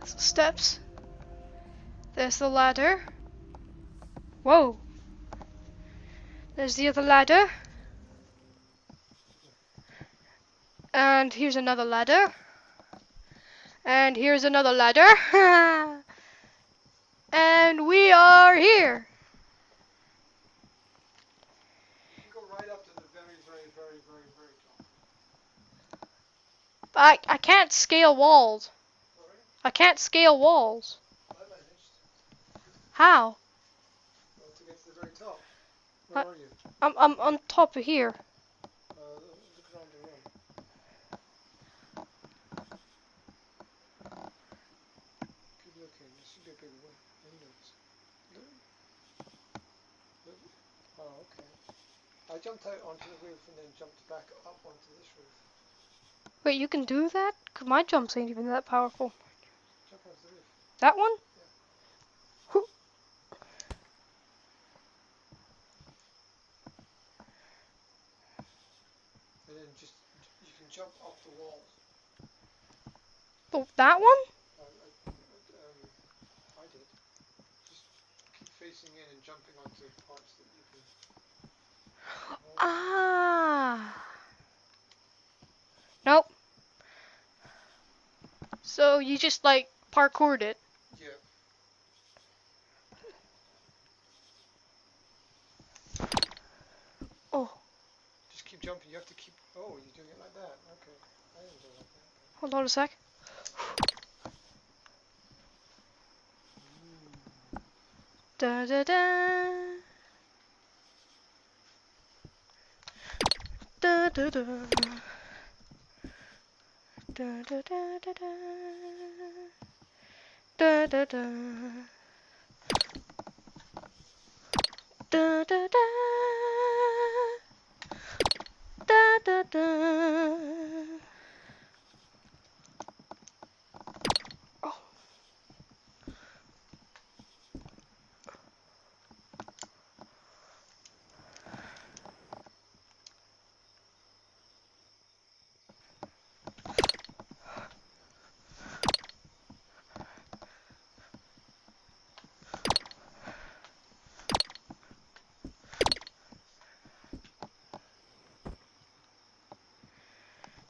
steps. There's the ladder. Whoa. There's the other ladder. And here's another ladder. And here's another ladder. And we are here. You can go right up to the very top. I can't scale walls. Alright? I can't scale walls. I managed. How? Well, to get to the very top. Where are you? I'm on top of here. Look around the room. Keep looking. There should be a big windows. Look. Look. Oh, okay. I jumped out onto the roof and then jumped back up onto this roof. Wait, you can do that? 'Cause my jumps ain't even that powerful. Jump onto the roof. That one? Yeah. And then just, you can jump off the walls. That one? I did. Just keep facing in and jumping onto parts that you can. Ah. Nope. So you just like parkoured it. Yeah. Oh. Just keep jumping. You have to keep. Oh, you're doing it like that. Okay. I didn't do it like that. Hold on a sec. Da da da. Da da da. Da da da da da. Da da da. Da da da. Da da da. Oh.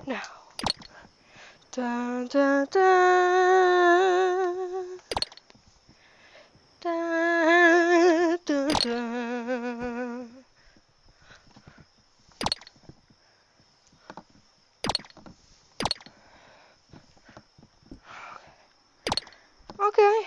Now. Da da da. Da da da. Okay.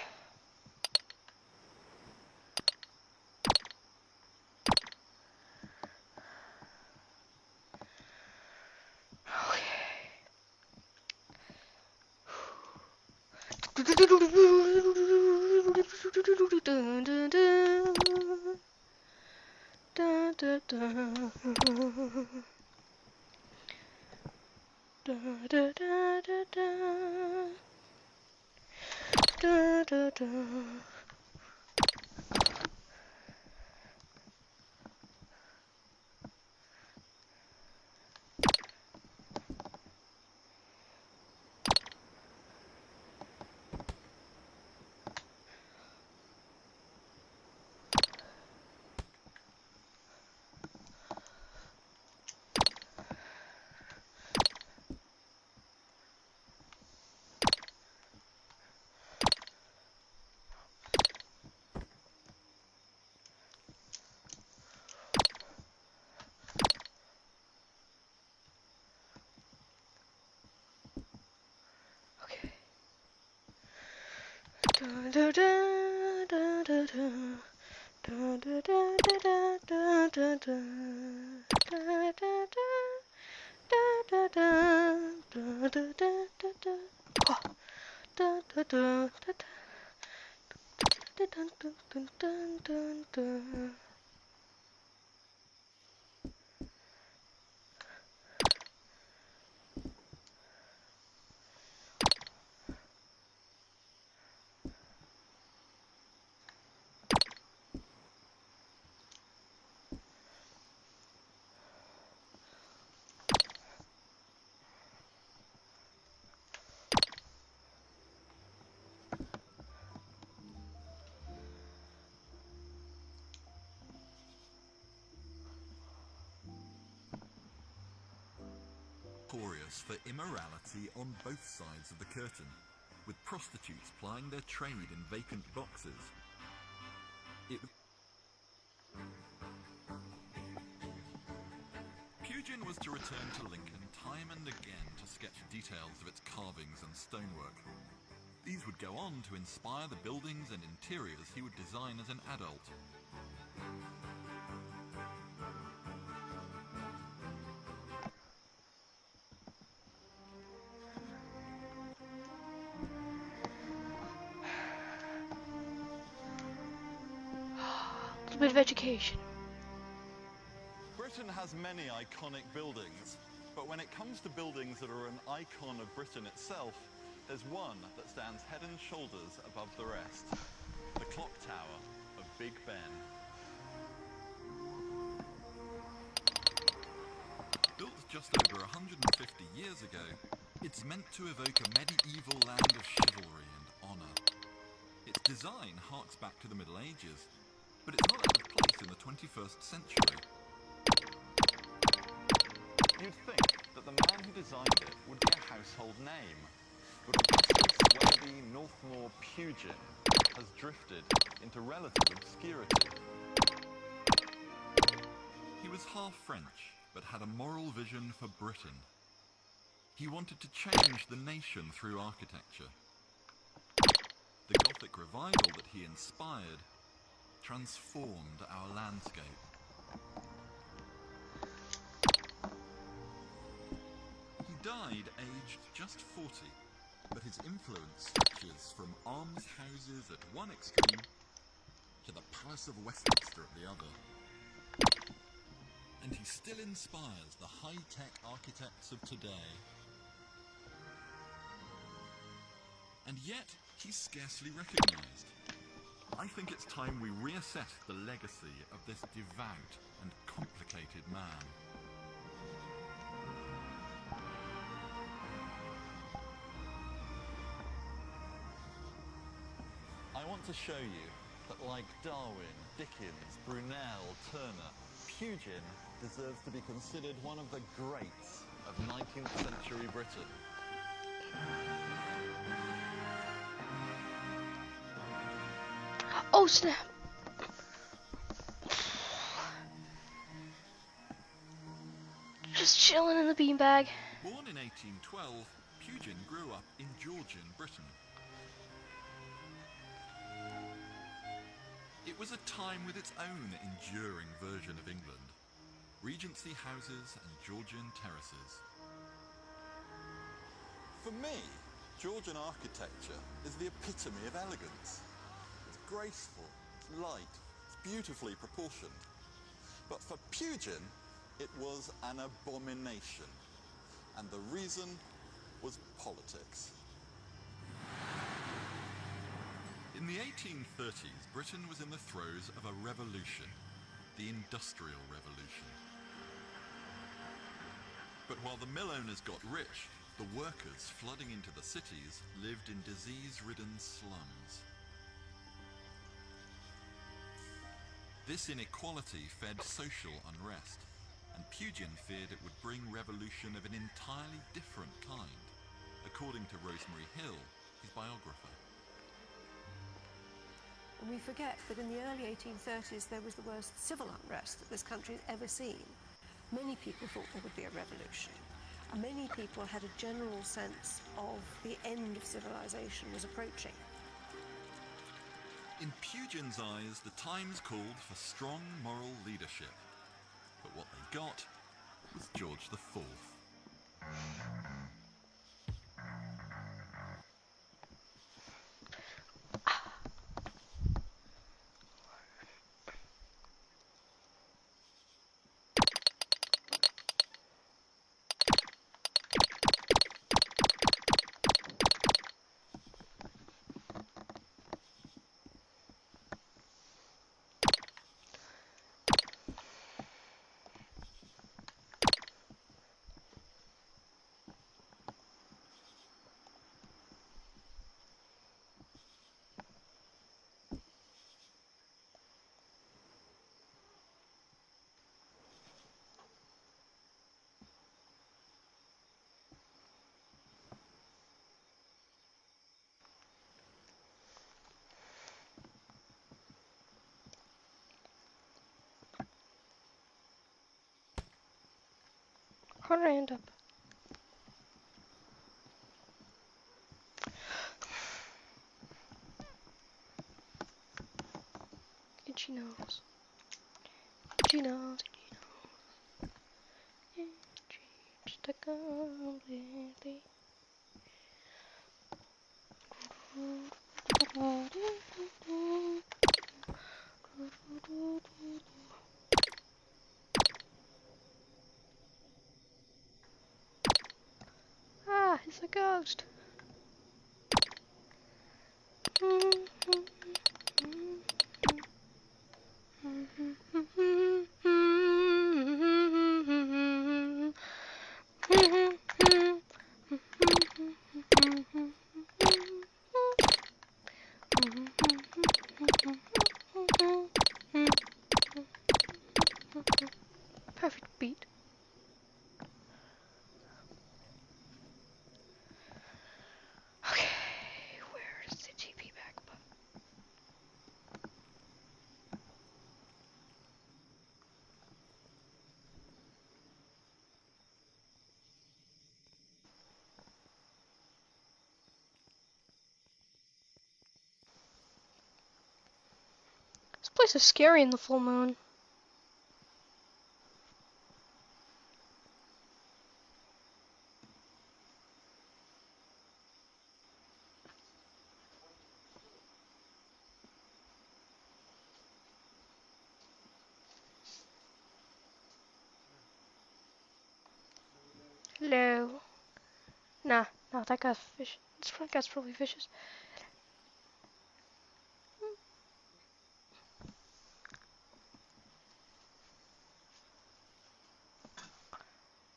notorious for immorality on both sides of the curtain, with prostitutes plying their trade in vacant boxes. Pugin was to return to Lincoln time and again to sketch details of its carvings and stonework. These would go on to inspire the buildings and interiors he would design as an adult. A little bit of education. Britain has many iconic buildings, but when it comes to buildings that are an icon of Britain itself, there's one that stands head and shoulders above the rest. The clock tower of Big Ben. Built just over 150 years ago, it's meant to evoke a medieval land of chivalry and honour. Its design harks back to the Middle Ages, but it's not out of place in the 21st century. You'd think that the man who designed it would be a household name, but Augustus Wellesley Northmore Pugin has drifted into relative obscurity. He was half French, but had a moral vision for Britain. He wanted to change the nation through architecture. The Gothic revival that he inspired transformed our landscape. He died aged just 40, but his influence stretches from almshouses at one extreme to the Palace of Westminster at the other. And he still inspires the high-tech architects of today. And yet, he's scarcely recognised. I think it's time we reassess the legacy of this devout and complicated man. I want to show you that, like Darwin, Dickens, Brunel, Turner, Pugin deserves to be considered one of the greats of 19th century Britain. Oh snap! Just chilling in the beanbag. Born in 1812, Pugin grew up in Georgian Britain. It was a time with its own enduring version of England. Regency houses and Georgian terraces. For me, Georgian architecture is the epitome of elegance. It's graceful, it's light, it's beautifully proportioned. But for Pugin, it was an abomination. And the reason was politics. In the 1830s, Britain was in the throes of a revolution, the Industrial Revolution. But while the mill owners got rich, the workers flooding into the cities lived in disease-ridden slums. This inequality fed social unrest, and Pugin feared it would bring revolution of an entirely different kind, according to Rosemary Hill, his biographer. And we forget that in the early 1830s there was the worst civil unrest that this country has ever seen. Many people thought there would be a revolution. Many people had a general sense of the end of civilization was approaching. In Pugin's eyes, the times called for strong moral leadership. But what they got was George IV. How did I end up? Itchy nose. Itchy nose. Just a completely. Ah, it's a ghost. Perfect beat. Okay, where's the TP back button? This place is scary in the full moon. Hello. Nah, that guy's fish. This front guy's probably vicious.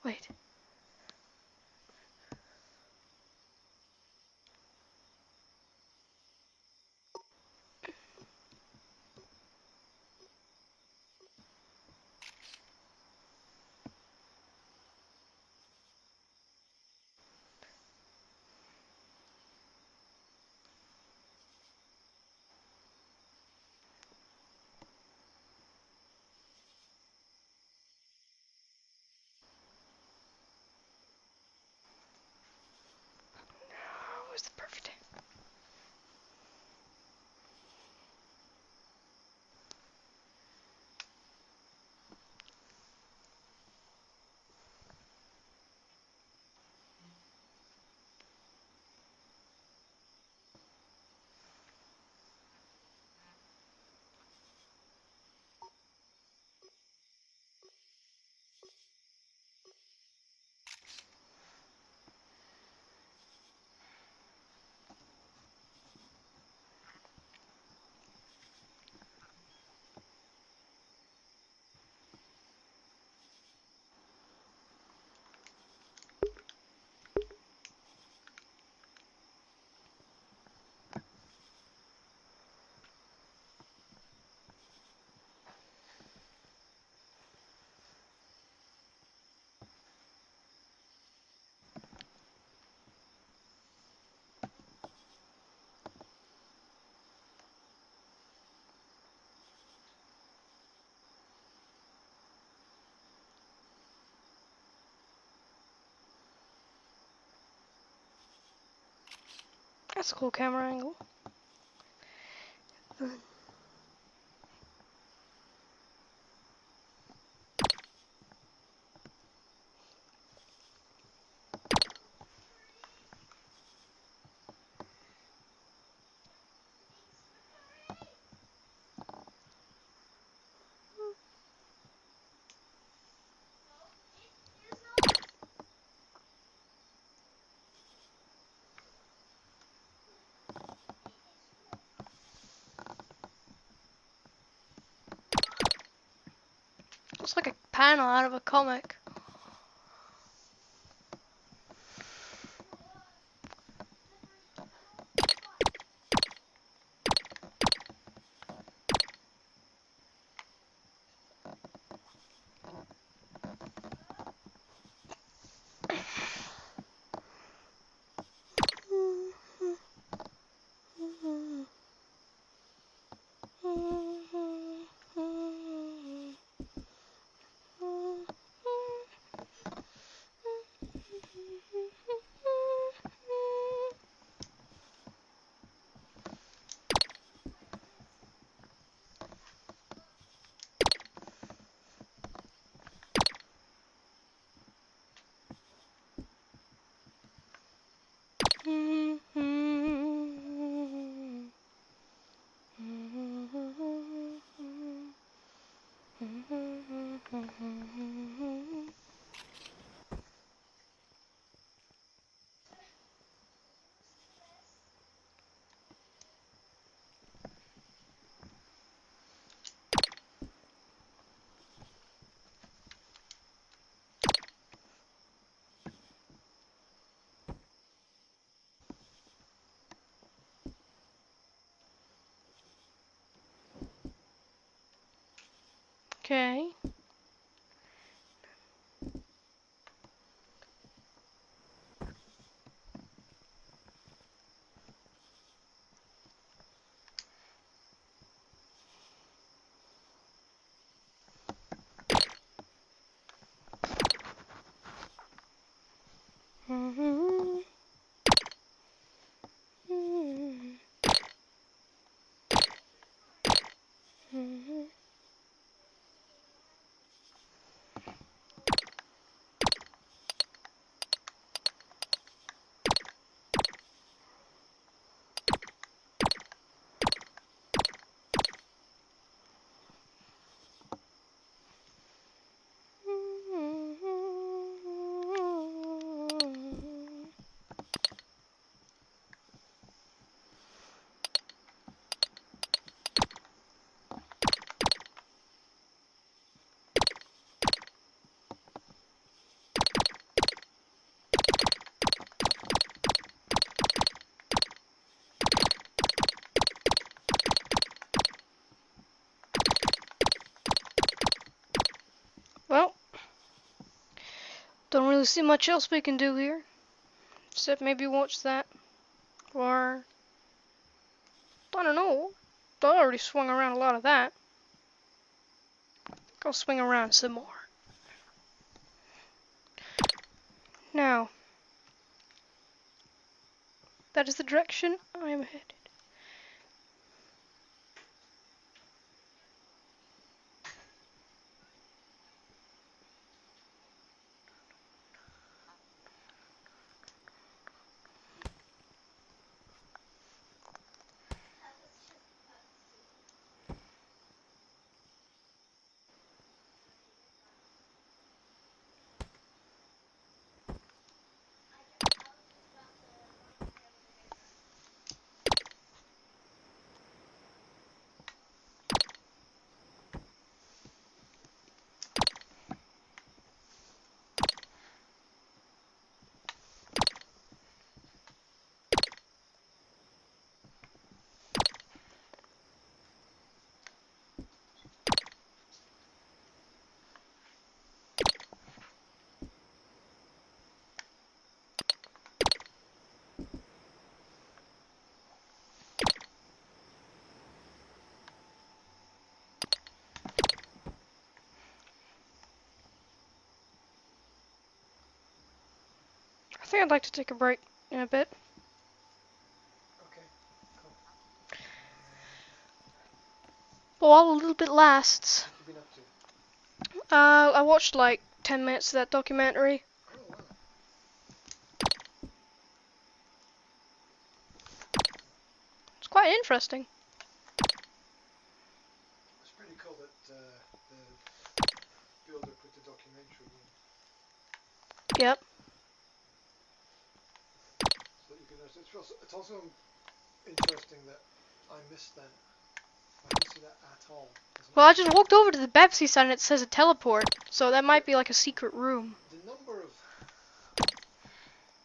Wait. Where's the perfect time? That's a cool camera angle. Looks like a panel out of a comic. Okay. Mhm. Mhm. Mhm. Well, don't really see much else we can do here, except maybe watch that, or I don't know. I already swung around a lot of that. Go swing around some more. Now, that is the direction I am headed. I think I'd like to take a break in a bit. Okay, cool. While a little bit lasts. What you been up to? I watched like 10 minutes of that documentary. Oh, wow. It's quite interesting. It's pretty cool that the builder put the documentary in. Yep. So you can it's also interesting that I missed that. I didn't see that at all. Well, I just walked over to the Pepsi sign and it says a teleport, so that might be like a secret room. The number of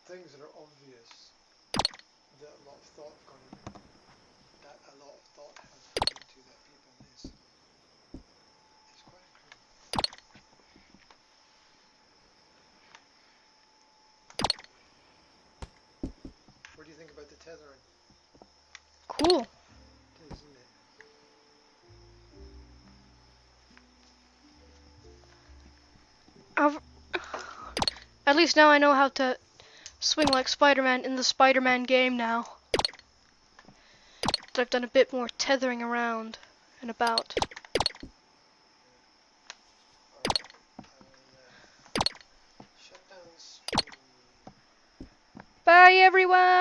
things that are obvious that a lot of thought have gone into, that a lot of thought has gone into that people miss is quite incredible. What do you think about the tethering? Cool. It is, isn't it? At least now I know how to swing like Spider-Man in the Spider-Man game now. That I've done a bit more tethering around and about. Alright, I will shut down the stream. Bye everyone!